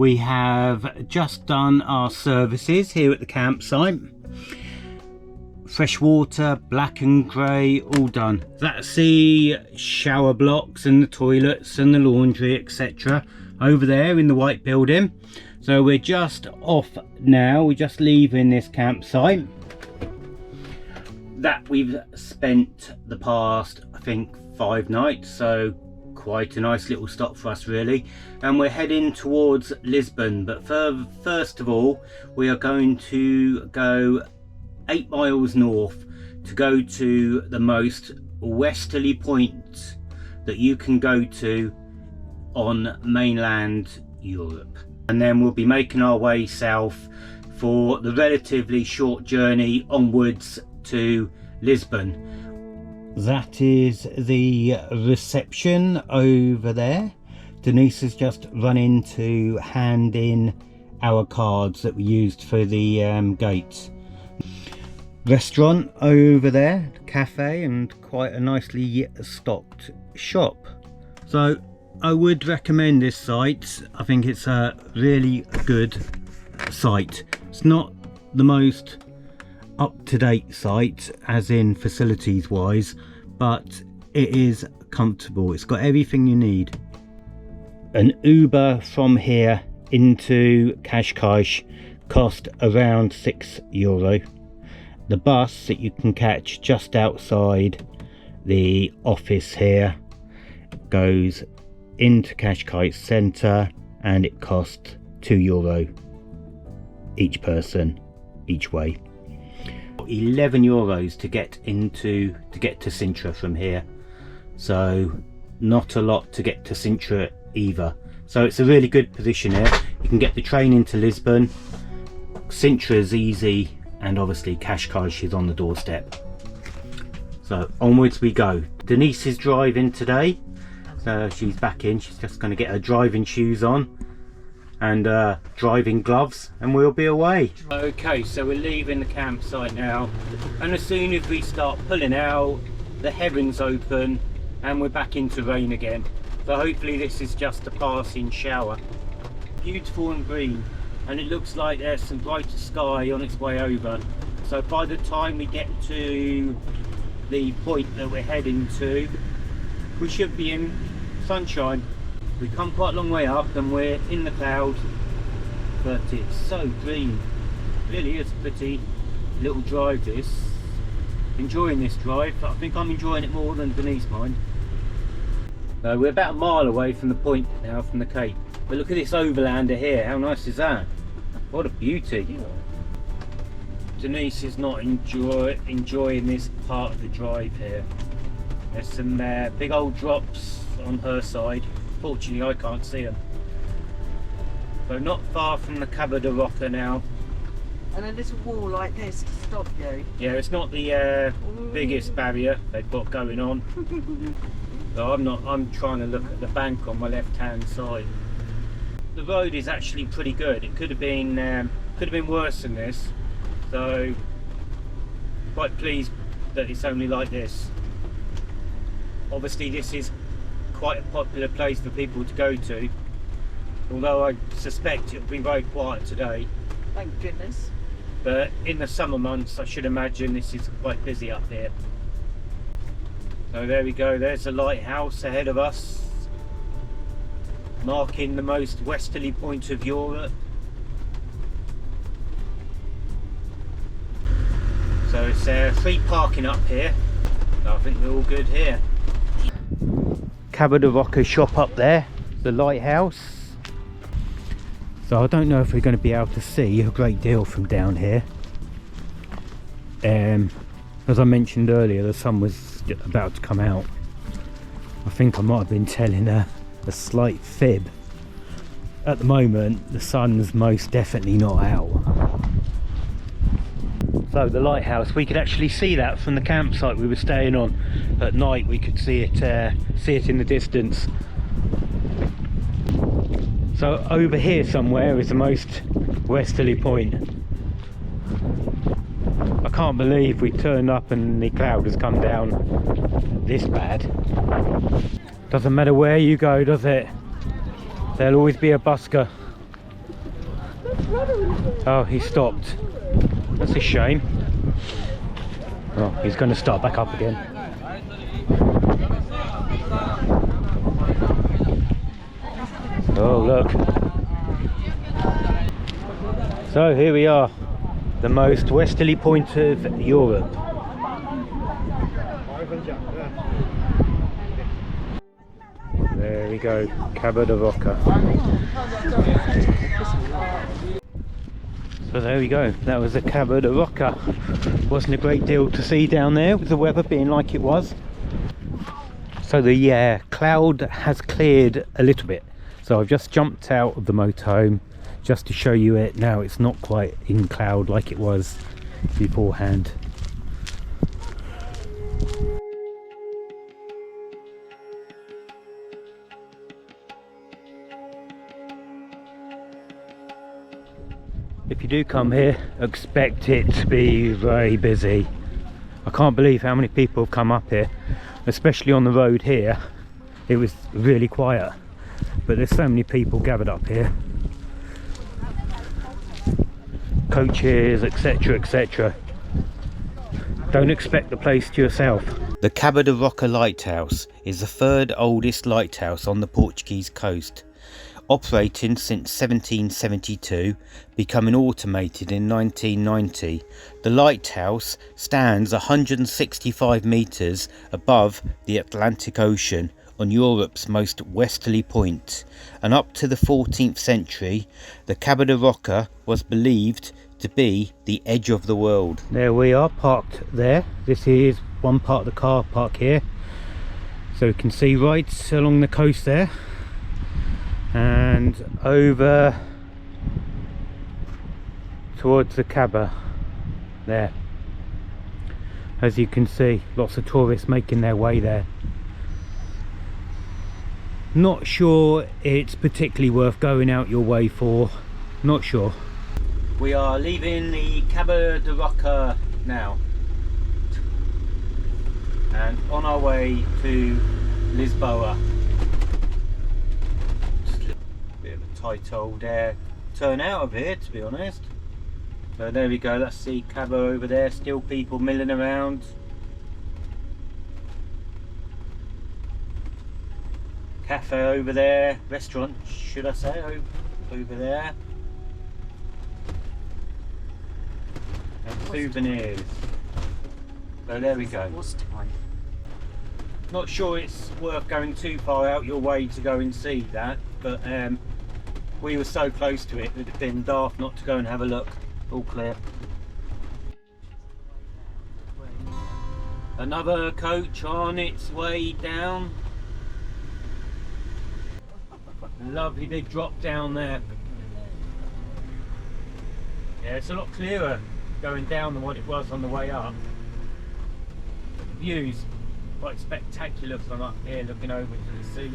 We have just done our services here at the campsite. Fresh water, black and grey, all done. That's the shower blocks and the toilets and the laundry, etc. over there in the white building. So we're just off now. We're just leaving this campsite that we've spent the past, I think, 5 nights. So quite a nice little stop for us really, and we're heading towards Lisbon. But first of all, we are going to go 8 miles north to go to the most westerly point that you can go to on mainland Europe, and then we'll be making our way south for the relatively short journey onwards to Lisbon. That is the reception over there. Denise has just run in to hand in our cards that we used for the gates. Restaurant over there, cafe, and quite a nicely stocked shop. So I would recommend this site. I think it's a really good site. It's not the most up-to-date site as in facilities wise, but it is comfortable. It's got everything you need. An Uber from here into Cascais cost around €6. The bus that you can catch just outside the office here goes into Cascais centre, and it costs €2 each person each way. €11 to get to Sintra from here, so not a lot to get to Sintra either. So it's a really good position here. You can get the train into Lisbon. Sintra is easy, and obviously Cascais is on the doorstep. So onwards we go. Denise is driving today, so she's back in. She's just going to get her driving shoes on and driving gloves, and we'll be away. Okay, so we're leaving the campsite now, and as soon as we start pulling out, the heavens open and we're back into rain again. So hopefully this is just a passing shower. Beautiful and green, and it looks like there's some brighter sky on its way over. So by the time we get to the point that we're heading to, we should be in sunshine. We've come quite a long way up and we're in the clouds, but it's so green. Really is a pretty little drive this. Enjoying this drive. I think I'm enjoying it more than Denise mind. We're about a mile away from the point now, from the Cape. But look at this overlander here. How nice is that? What a beauty. Denise is not enjoying this part of the drive here. There's some big old drops on her side. Fortunately I can't see them. So not far from the Cabo de Roca now. And a little wall like this to stop you. Yeah, it's not the biggest barrier they've got going on. So I'm trying to look at the bank on my left hand side. The road is actually pretty good. It could have been worse than this. So quite pleased that it's only like this. Obviously this is quite a popular place for people to go to, although I suspect it'll be very quiet today. Thank goodness. But in the summer months I should imagine this is quite busy up here. So there we go, there's a lighthouse ahead of us, marking the most westerly point of Europe. So it's free parking up here, so I think we're all good here. Cabo de Roca shop up there, the lighthouse. So I don't know if we're going to be able to see a great deal from down here. As I mentioned earlier, the sun was about to come out. I think I might have been telling a slight fib. At the moment, the sun's most definitely not out. So the lighthouse, we could actually see that from the campsite we were staying on. At night we could see it in the distance. So over here somewhere is the most westerly point. I can't believe we turned up and the cloud has come down this bad. Doesn't matter where you go, does it? There'll always be a busker. Oh, he stopped. That's a shame. Oh, he's going to start back up again. Oh, look. So here we are, the most westerly point of Europe. There we go, Cabo de Roca. So there we go, that was the Cabo de Roca. Wasn't a great deal to see down there with the weather being like it was. So the cloud has cleared a little bit. So I've just jumped out of the motorhome just to show you it. Now it's not quite in cloud like it was beforehand. If you do come here, expect it to be very busy. I can't believe how many people have come up here, especially on the road here. It was really quiet, but there's so many people gathered up here. Coaches, etc, etc. Don't expect the place to yourself. The Cabo de Roca lighthouse is the third oldest lighthouse on the Portuguese coast. Operating since 1772, becoming automated in 1990, the lighthouse stands 165 metres above the Atlantic Ocean on Europe's most westerly point, and up to the 14th century, the Cabo de Roca was believed to be the edge of the world. There we are, parked there. This is one part of the car park here, so you can see right along the coast there, and over towards the Cabo there. As you can see, lots of tourists making their way there. Not sure it's particularly worth going out your way for, not sure. We are leaving the Cabo de Roca now and on our way to Lisbon. Just a little bit of a tight old turn out of here, to be honest. So there we go, that's the Cabo over there, still people milling around. Cafe over there, restaurant should I say, over there. And souvenirs. So there we go. Not sure it's worth going too far out your way to go and see that, but we were so close to it, it would have been daft not to go and have a look. All clear. Another coach on its way down. Lovely big drop down there. Yeah, it's a lot clearer going down than what it was on the way up. But the view's quite spectacular from up here looking over to the sea.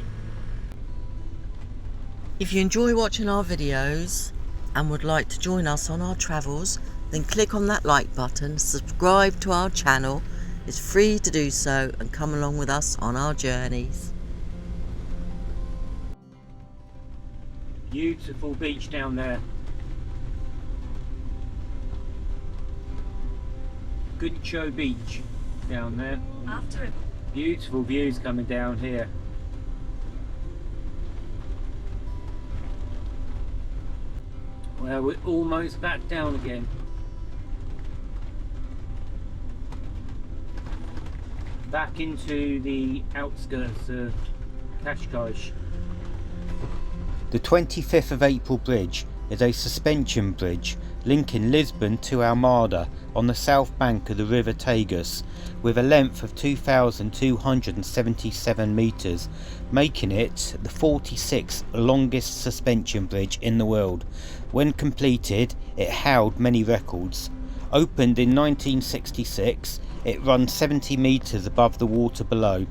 If you enjoy watching our videos and would like to join us on our travels, then click on that like button, subscribe to our channel. It's free to do so, and come along with us on our journeys. Beautiful beach down there. Good show beach down there. After it. Beautiful views coming down here. Well, we're almost back down again. Back into the outskirts of Cascais. The 25th of April bridge is a suspension bridge linking Lisbon to Almada on the south bank of the river Tagus, with a length of 2,277 metres, making it the 46th longest suspension bridge in the world. When completed, it held many records. Opened in 1966, it runs 70 metres above the water below.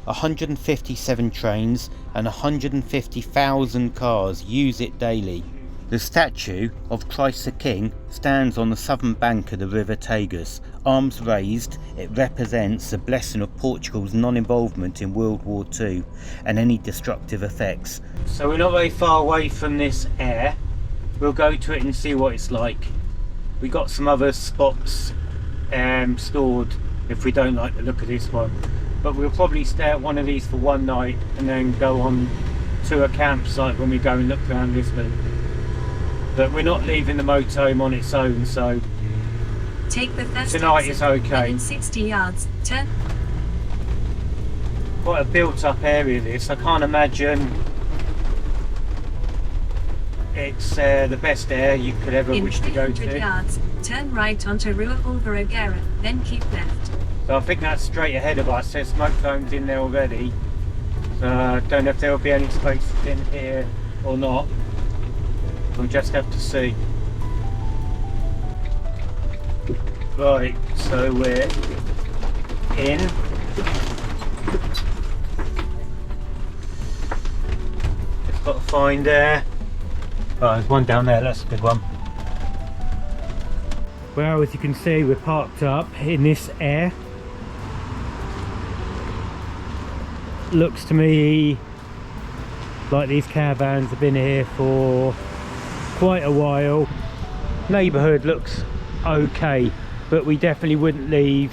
157 trains and 150,000 cars use it daily. The statue of Christ the King stands on the southern bank of the river Tagus. Arms raised, it represents the blessing of Portugal's non-involvement in World War II and any destructive effects. So we're not very far away from this air. we'll go to it and see what it's like. We got some other spots stored if we don't like the look of this one, but we'll probably stay at one of these for one night and then go on to a campsite when we go and look around Lisbon. But we're not leaving the motorhome on its own, so take the first tonight is okay. In 60 yards, turn. Quite a built-up area this. I can't imagine it's the best air you could ever wish to go to. 300 yards, turn right onto Rua Alvaragara, then keep left. So I think that's straight ahead of us. There's motorhomes in there already. So I don't know if there will be any spaces in here or not. We'll just have to see. Right, so we're in. Just got to find there. Oh, there's one down there, that's a good one. Well, as you can see, we're parked up in this air. Looks to me like these caravans have been here for quite a while. Neighbourhood looks okay, but we definitely wouldn't leave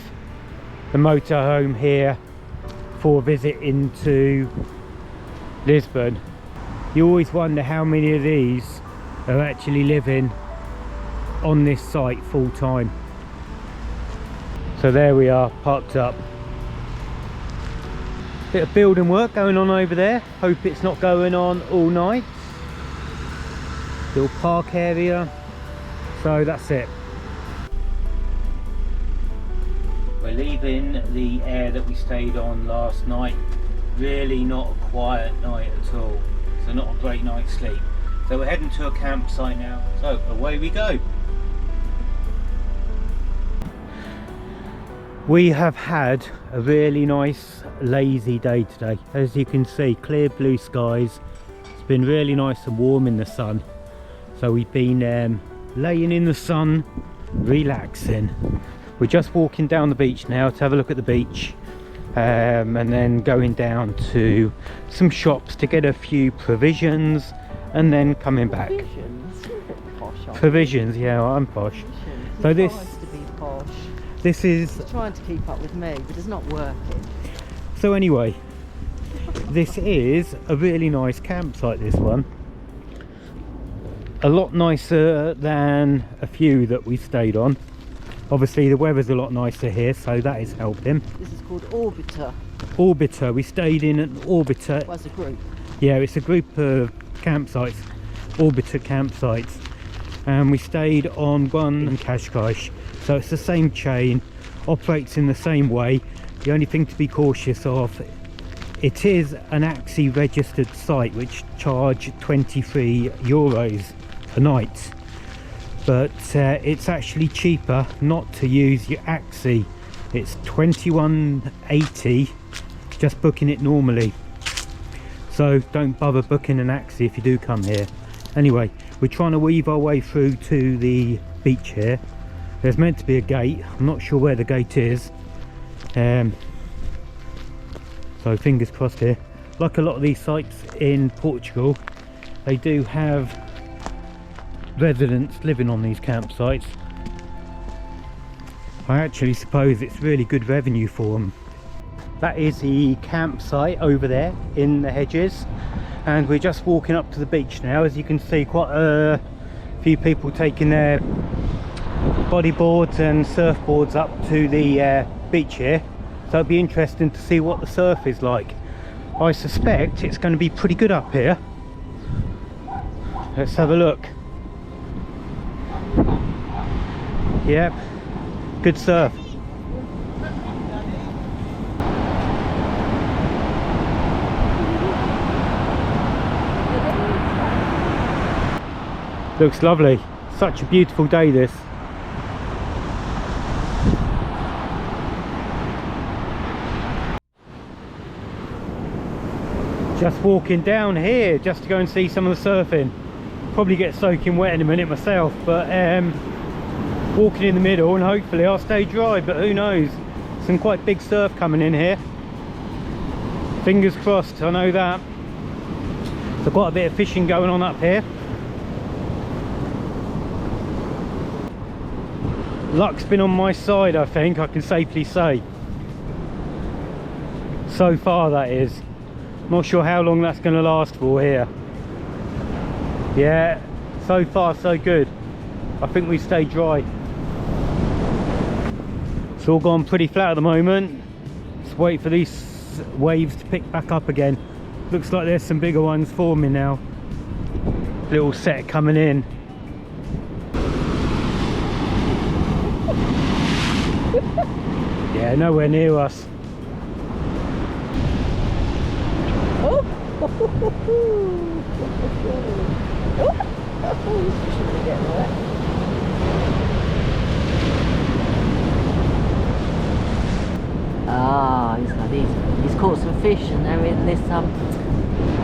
the motorhome here for a visit into Lisbon. You always wonder how many of these are actually living on this site full time. So there we are, parked up. Bit of building work going on over there. Hope it's not going on all night. Little park area. So that's it. We're leaving the air that we stayed on last night. Really not a quiet night at all. So not a great night's sleep. So we're heading to a campsite now. So away we go. We have had a really nice lazy day today. As you can see, clear blue skies. It's been really nice and warm in the sun. So we've been laying in the sun, relaxing. We're just walking down the beach now to have a look at the beach. And then going down to some shops to get a few provisions and then coming back. Provisions? You're a bit posh, aren't you? Provisions, yeah, I'm posh. Provisions. So He this tries to be posh. This is He's trying to keep up with me, but it's not working. so anyway, this is a really nice campsite, this one. A lot nicer than a few that we stayed on. Obviously the weather's a lot nicer here, so that is helping. This is called Orbiter. Orbiter, we stayed in an Orbiter. Well, as a group. Yeah, it's a group of campsites, Orbiter campsites. And we stayed on one in Cascais. So it's the same chain, operates in the same way. The only thing to be cautious of, it is an AXI registered site which charge 23 euros a night. But it's actually cheaper not to use your AXI. It's 21.80 just booking it normally. So don't bother booking an AXI if you do come here. Anyway, we're trying to weave our way through to the beach here. There's meant to be a gate. I'm not sure where the gate is. So fingers crossed here. Like a lot of these sites in Portugal, they do have residents living on these campsites. I actually suppose it's really good revenue for them. That is the campsite over there in the hedges, and we're just walking up to the beach now. As you can see, quite a few people taking their bodyboards and surfboards up to the beach here, so it'll be interesting to see what the surf is like. I suspect it's going to be pretty good up here. Let's have a look. Yep, good surf. Looks lovely. Such a beautiful day this. Just walking down here just to go and see some of the surfing. Probably get soaking wet in a minute myself, but walking in the middle and hopefully I'll stay dry, but who knows. Some quite big surf coming in here. Fingers crossed, I know that. So quite a bit of fishing going on up here. Luck's been on my side, I think I can safely say. So far, that is. Not sure how long that's going to last for here. Yeah, so far so good. I think we stay dry. It's all gone pretty flat at the moment. Let's wait for these waves to pick back up again. Looks like there's some bigger ones forming now. Little set coming in. Yeah, nowhere near us. Ah, he's caught some fish and they're in this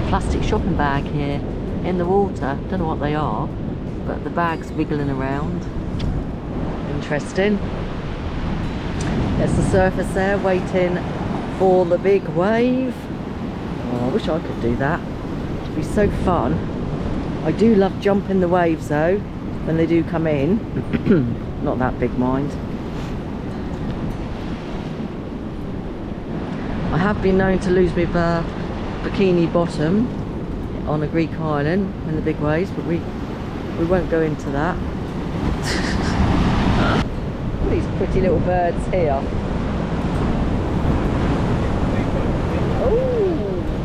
plastic shopping bag here in the water. Don't know what they are, but the bag's wiggling around. Interesting. There's the surface there waiting for the big wave. Oh, I wish I could do that. It'd be so fun. I do love jumping the waves though when they do come in. Not that big, mind. I have been known to lose my bikini bottom on a Greek island in the big waves, but we won't go into that. These pretty little birds here. Oh,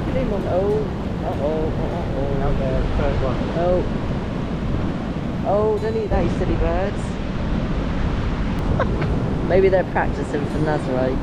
come on! Oh! Out there, third one. Oh! Don't eat that, you silly birds. Maybe they're practicing for Nazareth.